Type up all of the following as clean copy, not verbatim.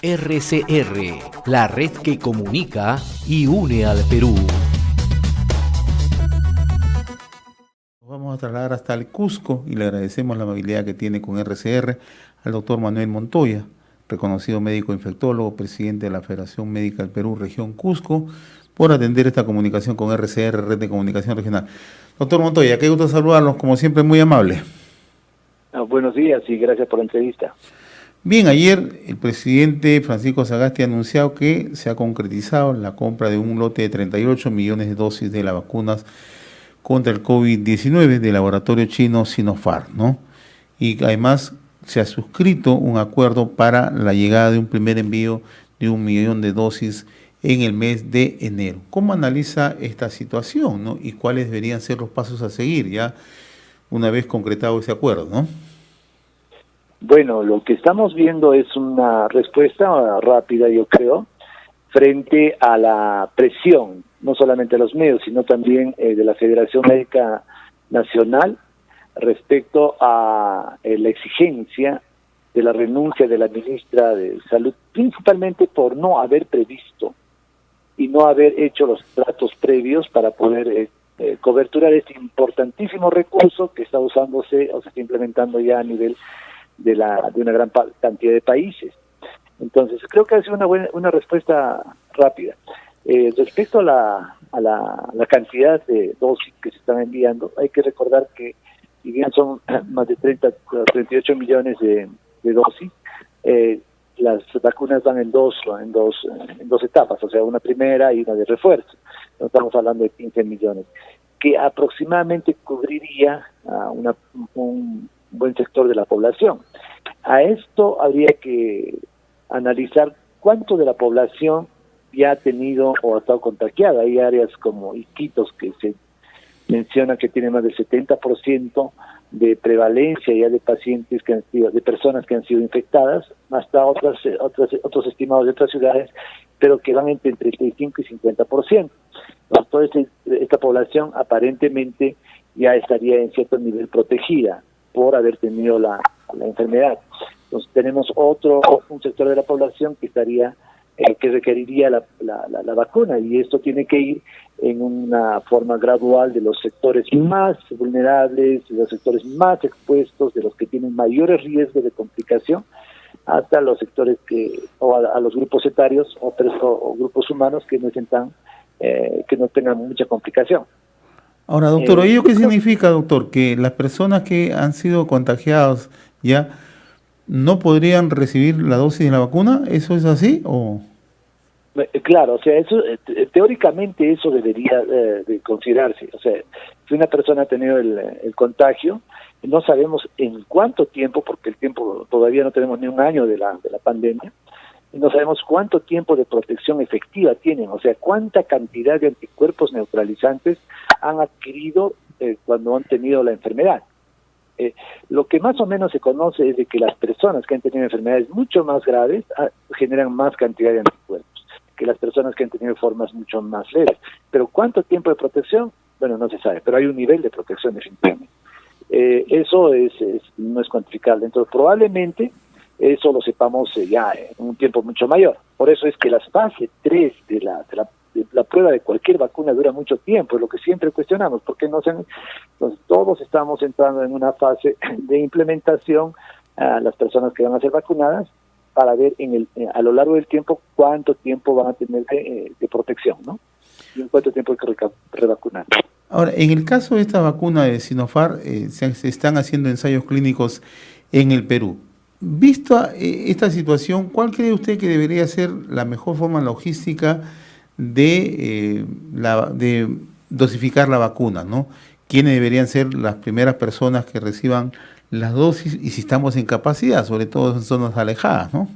RCR, la red que comunica y une al Perú. Vamos a trasladar hasta el Cusco y le agradecemos la amabilidad que tiene con RCR al doctor Manuel Montoya, reconocido médico infectólogo, presidente de la Federación Médica del Perú, región Cusco, por atender esta comunicación con RCR, Red de Comunicación Regional. Doctor Montoya, qué gusto saludarlos, como siempre muy amable. Buenos días y gracias por la entrevista. Bien, ayer el presidente Francisco Sagasti ha anunciado que se ha concretizado la compra de un lote de 38 millones de dosis de las vacunas contra el COVID-19 del laboratorio chino Sinopharm, ¿no? Y además se ha suscrito un acuerdo para la llegada de un primer envío de 1 millón de dosis en el mes de enero. ¿Cómo analiza esta situación, ¿no? Y cuáles deberían ser los pasos a seguir ya una vez concretado ese acuerdo, ¿no? Bueno, lo que estamos viendo es una respuesta rápida, yo creo, frente a la presión, no solamente de los medios, sino también de la Federación Médica Nacional respecto a la exigencia de la renuncia de la ministra de Salud, principalmente por no haber previsto y no haber hecho los tratos previos para poder coberturar este importantísimo recurso que está usándose o se está implementando ya a nivel de una gran cantidad de países. Entonces, creo que ha sido una respuesta rápida. Respecto a la cantidad de dosis que se están enviando, hay que recordar que, si bien son más de 38 millones de dosis, las vacunas van en dos etapas, o sea, una primera y una de refuerzo. No estamos hablando de 15 millones, que aproximadamente cubriría un buen sector de la población. A esto habría que analizar cuánto de la población ya ha tenido o ha estado contagiada. Hay áreas como Iquitos que se menciona que tiene más del 70% de prevalencia ya de pacientes que han sido, de personas que han sido infectadas, hasta otros estimados de otras ciudades, pero que van entre 35 y 50%. Entonces, esta población aparentemente ya estaría en cierto nivel protegida por haber tenido la enfermedad. Entonces tenemos un sector de la población que estaría que requeriría la vacuna, y esto tiene que ir en una forma gradual de los sectores más vulnerables, de los sectores más expuestos, de los que tienen mayores riesgos de complicación, hasta los sectores a los grupos etarios o grupos humanos que no tengan mucha complicación. Ahora, doctor, ¿ello qué significa, doctor? ¿Que las personas que han sido contagiadas ya no podrían recibir la dosis de la vacuna? ¿Eso es así o...? Claro, o sea, eso teóricamente eso debería de considerarse. O sea, si una persona ha tenido el contagio, no sabemos en cuánto tiempo, porque el tiempo todavía no tenemos ni un año de la pandemia, y no sabemos cuánto tiempo de protección efectiva tienen, o sea, cuánta cantidad de anticuerpos neutralizantes han adquirido cuando han tenido la enfermedad. Lo que más o menos se conoce es de que las personas que han tenido enfermedades mucho más graves generan más cantidad de anticuerpos que las personas que han tenido formas mucho más leves. Pero ¿cuánto tiempo de protección? Bueno, no se sabe, pero hay un nivel de protección definitivamente. Eso no es cuantificable, entonces probablemente eso lo sepamos ya en un tiempo mucho mayor. Por eso es que la fase 3 de la prueba de cualquier vacuna dura mucho tiempo, es lo que siempre cuestionamos, porque entonces todos estamos entrando en una fase de implementación a las personas que van a ser vacunadas para ver a lo largo del tiempo cuánto tiempo van a tener de protección, ¿no? Y en cuánto tiempo hay que revacunar. Ahora, en el caso de esta vacuna de Sinopharm, se están haciendo ensayos clínicos en el Perú. Vista esta situación, ¿cuál cree usted que debería ser la mejor forma logística de dosificar la vacuna, ¿no? ¿Quiénes deberían ser las primeras personas que reciban las dosis y si estamos en capacidad, sobre todo en zonas alejadas, ¿no?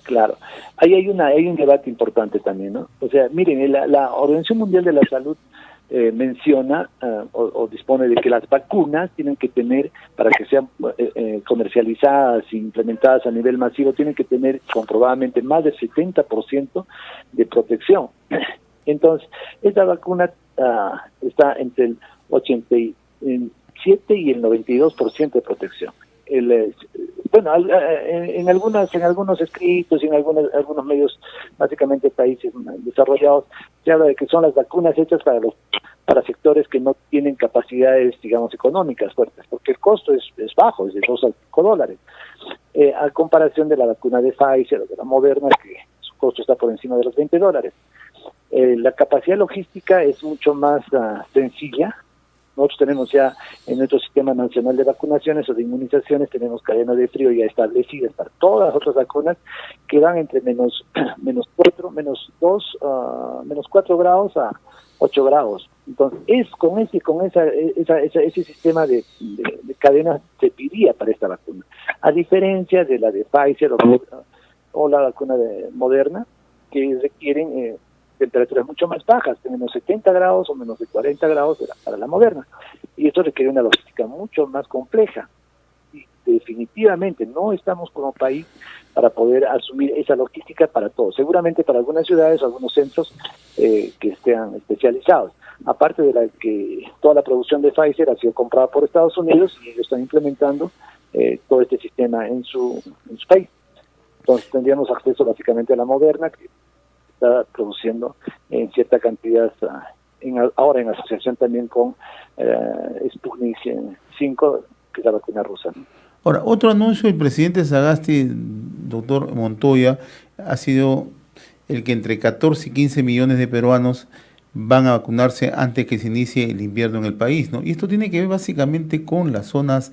Claro, ahí hay un debate importante también, ¿no? O sea, miren, la Organización Mundial de la Salud menciona o dispone de que las vacunas tienen que tener, para que sean comercializadas e implementadas a nivel masivo, tienen que tener comprobadamente más del 70% de protección. Entonces, esta vacuna está entre el 87 y el 92% de protección. en algunos escritos y en algunos medios, básicamente países desarrollados, se habla de que son las vacunas hechas para sectores que no tienen capacidades, digamos, económicas fuertes, porque el costo es bajo, es de $2 a $5, a comparación de la vacuna de Pfizer o de la Moderna, que su costo está por encima de los $20. La capacidad logística es mucho más sencilla. Nosotros tenemos ya en nuestro sistema nacional de vacunaciones o de inmunizaciones, tenemos cadenas de frío ya establecidas para todas las otras vacunas que van entre menos 4 grados a 8 grados. Entonces, ese sistema de cadenas se pidía para esta vacuna. A diferencia de la de Pfizer o la vacuna de Moderna, que requieren temperaturas mucho más bajas, de menos 70 grados o menos de 40 grados para la Moderna. Y esto requiere una logística mucho más compleja. Y definitivamente no estamos como país para poder asumir esa logística para todos. Seguramente para algunas ciudades o algunos centros que estén especializados. Aparte de la que toda la producción de Pfizer ha sido comprada por Estados Unidos y ellos están implementando todo este sistema en su país. Entonces tendríamos acceso básicamente a la Moderna, que está produciendo en cierta cantidad ahora en asociación también con Sputnik 5, que es la vacuna rusa, ¿no? Ahora, otro anuncio del presidente Sagasti, doctor Montoya, ha sido el que entre 14 y 15 millones de peruanos van a vacunarse antes que se inicie el invierno en el país, ¿no? Y esto tiene que ver básicamente con las zonas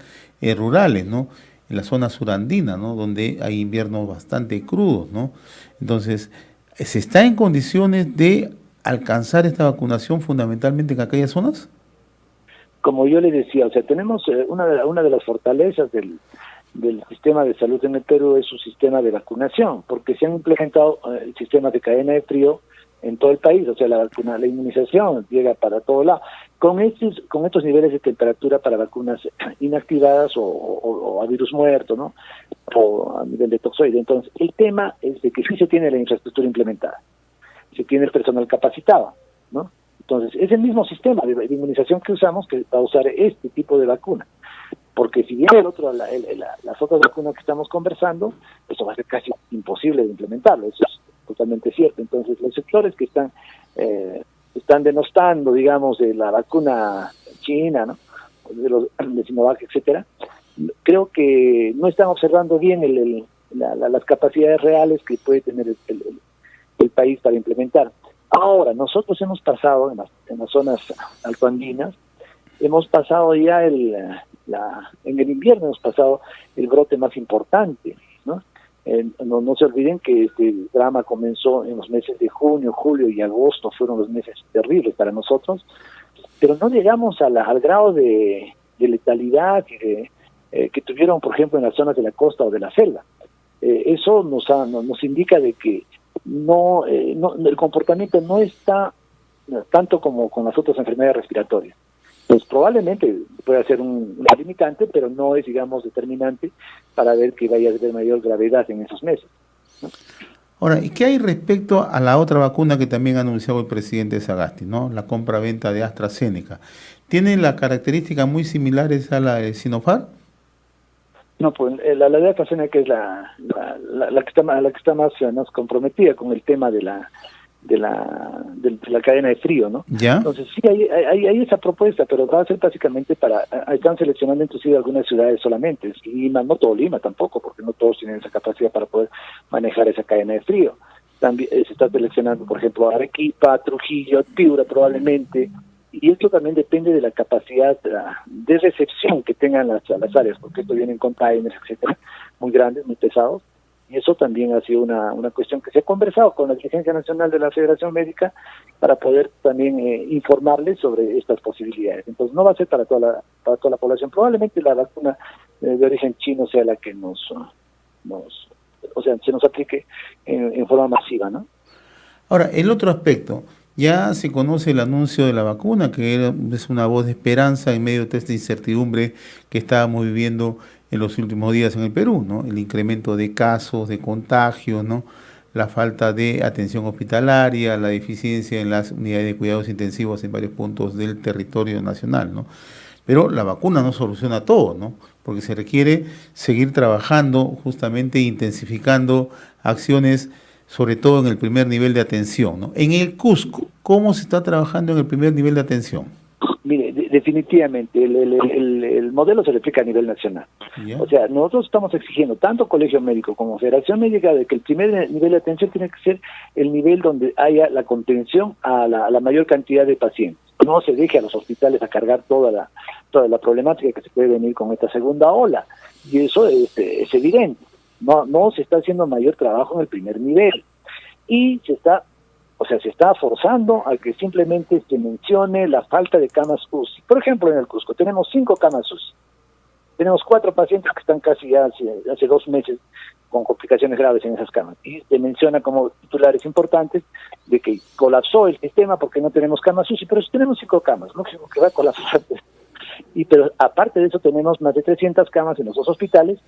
rurales, ¿no? En la zona surandina, ¿no? Donde hay inviernos bastante crudos, ¿no? Entonces, ¿se está en condiciones de alcanzar esta vacunación fundamentalmente en aquellas zonas? Como yo le decía, o sea, tenemos una de las fortalezas del sistema de salud en el Perú es su sistema de vacunación, porque se han implementado sistemas de cadena de frío en todo el país, o sea, la inmunización llega para todo lado. Con estos niveles de temperatura para vacunas inactivadas o a virus muerto, ¿no? O a nivel de toxoide. Entonces, el tema es de que sí se tiene la infraestructura implementada, se tiene el personal capacitado, ¿no? Entonces, es el mismo sistema de inmunización que usamos que va a usar este tipo de vacuna. Porque si bien las otras vacunas que estamos conversando, eso va a ser casi imposible de implementarlo, eso es totalmente cierto. Entonces, los sectores que están denostando, digamos, de la vacuna china, ¿no? De Sinovac, etcétera, creo que no están observando bien las capacidades reales que puede tener el país para implementar. Ahora, nosotros hemos pasado en las zonas altoandinas, hemos pasado ya en el invierno hemos pasado el brote más importante, ¿no? No se olviden que este drama comenzó en los meses de junio, julio y agosto, fueron los meses terribles para nosotros, pero no llegamos al grado de letalidad que tuvieron, por ejemplo, en las zonas de la costa o de la selva. Eso nos indica de que el comportamiento no está tanto como con las otras enfermedades respiratorias. Pues probablemente pueda ser una limitante, pero no es, digamos, determinante para ver que vaya a haber mayor gravedad en esos meses, ¿no? Ahora, ¿y qué hay respecto a la otra vacuna que también ha anunciado el presidente Sagasti, ¿no? La compra-venta de AstraZeneca? ¿Tiene las características muy similares a la de Sinopharm? No, pues la de AstraZeneca es la que está más comprometida con el tema de la cadena de frío, ¿no? ¿Ya? Entonces sí hay esa propuesta, pero va a ser básicamente están seleccionando inclusive algunas ciudades solamente, Lima, no todo Lima tampoco, porque no todos tienen esa capacidad para poder manejar esa cadena de frío. También se está seleccionando, por ejemplo, Arequipa, Trujillo, Piura probablemente, y esto también depende de la capacidad de recepción que tengan las áreas, porque esto vienen containers, etcétera, muy grandes, muy pesados. Y eso también ha sido una cuestión que se ha conversado con la Dirigencia Nacional de la Federación Médica para poder también informarles sobre estas posibilidades. Entonces no va a ser para toda la población. Probablemente la vacuna de origen chino sea la que se nos aplique en forma masiva, ¿no? Ahora, el otro aspecto, ya se conoce el anuncio de la vacuna, que es una voz de esperanza en medio de esta incertidumbre que estábamos viviendo en los últimos días en el Perú, ¿no? El incremento de casos, de contagios, ¿no? La falta de atención hospitalaria, la deficiencia en las unidades de cuidados intensivos en varios puntos del territorio nacional, ¿no? Pero la vacuna no soluciona todo, ¿no? Porque se requiere seguir trabajando, justamente intensificando acciones, sobre todo en el primer nivel de atención, ¿no? En el Cusco, ¿cómo se está trabajando en el primer nivel de atención? Mire, definitivamente el modelo se replica a nivel nacional. ¿Ya? O sea, nosotros estamos exigiendo, tanto Colegio Médico como Federación Médica, de que el primer nivel de atención tiene que ser el nivel donde haya la contención a la mayor cantidad de pacientes. No se deje a los hospitales a cargar toda la problemática que se puede venir con esta segunda ola. Y eso es evidente. No se está haciendo mayor trabajo en el primer nivel. Y se está forzando a que simplemente se mencione la falta de camas UCI. Por ejemplo, en el Cusco tenemos 5 camas UCI. Tenemos 4 pacientes que están casi ya hace 2 meses con complicaciones graves en esas camas. Y se menciona como titulares importantes de que colapsó el sistema porque no tenemos camas UCI, pero si tenemos 5 camas, no creo que va a colapsar. Pero aparte de eso tenemos más de 300 camas en los 2 hospitales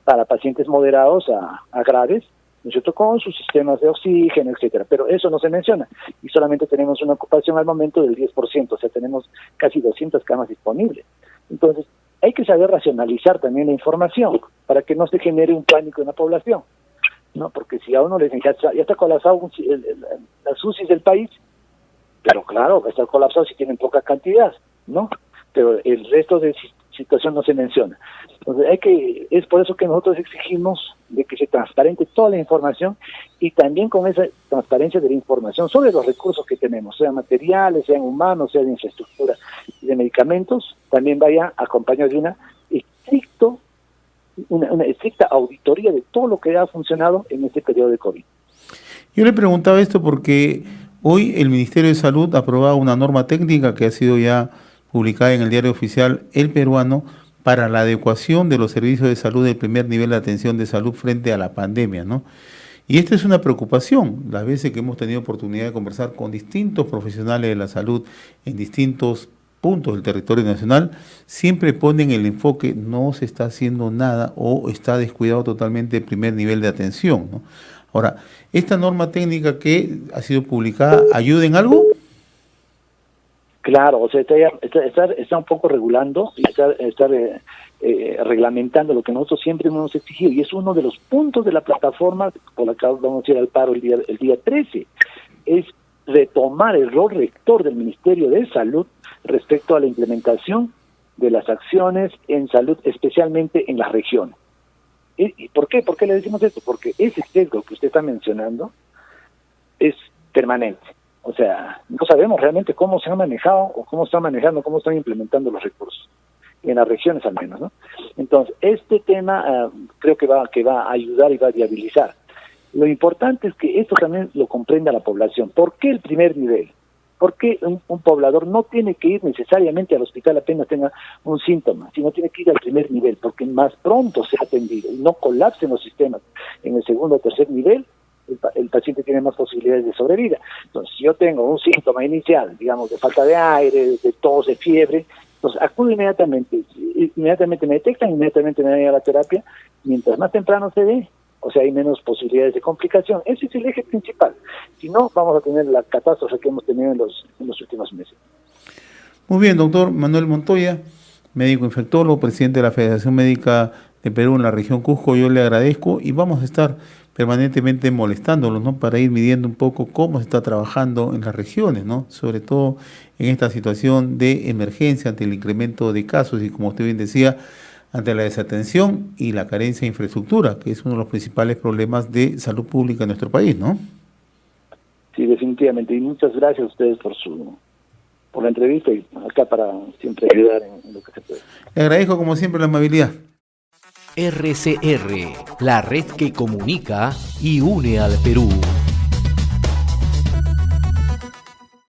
para pacientes moderados a graves, ¿no es cierto?, con sus sistemas de oxígeno, etcétera. Pero eso no se menciona. Y solamente tenemos una ocupación al momento del 10%, o sea, tenemos casi 200 camas disponibles. Entonces, hay que saber racionalizar también la información para que no se genere un pánico en la población, ¿no? Porque si a uno le dicen ya está colapsado las UCIs del país, pero claro, va a estar colapsado si tienen poca cantidad, ¿no? Pero el resto de situación no se menciona. Entonces es por eso que nosotros exigimos de que se transparente toda la información y también con esa transparencia de la información sobre los recursos que tenemos, sean materiales, sean humanos, sean de infraestructura y de medicamentos, también vaya acompañado de una estricta auditoría de todo lo que ha funcionado en este periodo de COVID. Yo le preguntaba esto porque hoy el Ministerio de Salud ha aprobado una norma técnica que ha sido ya publicada en el diario oficial El Peruano para la adecuación de los servicios de salud del primer nivel de atención de salud frente a la pandemia, ¿no? Y esta es una preocupación. Las veces que hemos tenido oportunidad de conversar con distintos profesionales de la salud en distintos puntos del territorio nacional, siempre ponen el enfoque, no se está haciendo nada o está descuidado totalmente el primer nivel de atención, ¿no? Ahora, ¿esta norma técnica que ha sido publicada ayuda en algo? Claro, o sea, está un poco regulando y está reglamentando lo que nosotros siempre hemos exigido, y es uno de los puntos de la plataforma por la que vamos a ir al paro el día 13, es retomar el rol rector del Ministerio de Salud respecto a la implementación de las acciones en salud, especialmente en las regiones. ¿Y por qué? ¿Por qué le decimos esto? Porque ese sesgo que usted está mencionando es permanente. O sea, no sabemos realmente cómo se ha manejado o cómo están manejando, cómo están implementando los recursos, en las regiones al menos, ¿no? Entonces, este tema creo que va a ayudar y va a viabilizar. Lo importante es que esto también lo comprenda la población. ¿Por qué el primer nivel? ¿Por qué un poblador no tiene que ir necesariamente al hospital apenas tenga un síntoma, sino tiene que ir al primer nivel? Porque más pronto se ha atendido y no colapsen los sistemas en el segundo o tercer nivel, el paciente tiene más posibilidades de sobrevida. Entonces, si yo tengo un síntoma inicial, digamos, de falta de aire, de tos, de fiebre, entonces acudo inmediatamente me detectan, inmediatamente me dan a la terapia. Mientras más temprano se dé, o sea, hay menos posibilidades de complicación. Ese es el eje principal. Si no, vamos a tener la catástrofe que hemos tenido en los últimos meses. Muy bien, doctor Manuel Montoya, médico infectólogo, presidente de la Federación Médica de Perú en la región Cusco. Yo le agradezco y vamos a estar permanentemente molestándolos, ¿no?, para ir midiendo un poco cómo se está trabajando en las regiones, ¿no?, sobre todo en esta situación de emergencia ante el incremento de casos y, como usted bien decía, ante la desatención y la carencia de infraestructura, que es uno de los principales problemas de salud pública en nuestro país, ¿no? Sí, definitivamente. Y muchas gracias a ustedes por la entrevista y acá para siempre ayudar en lo que se puede. Le agradezco como siempre la amabilidad. RCR, la red que comunica y une al Perú.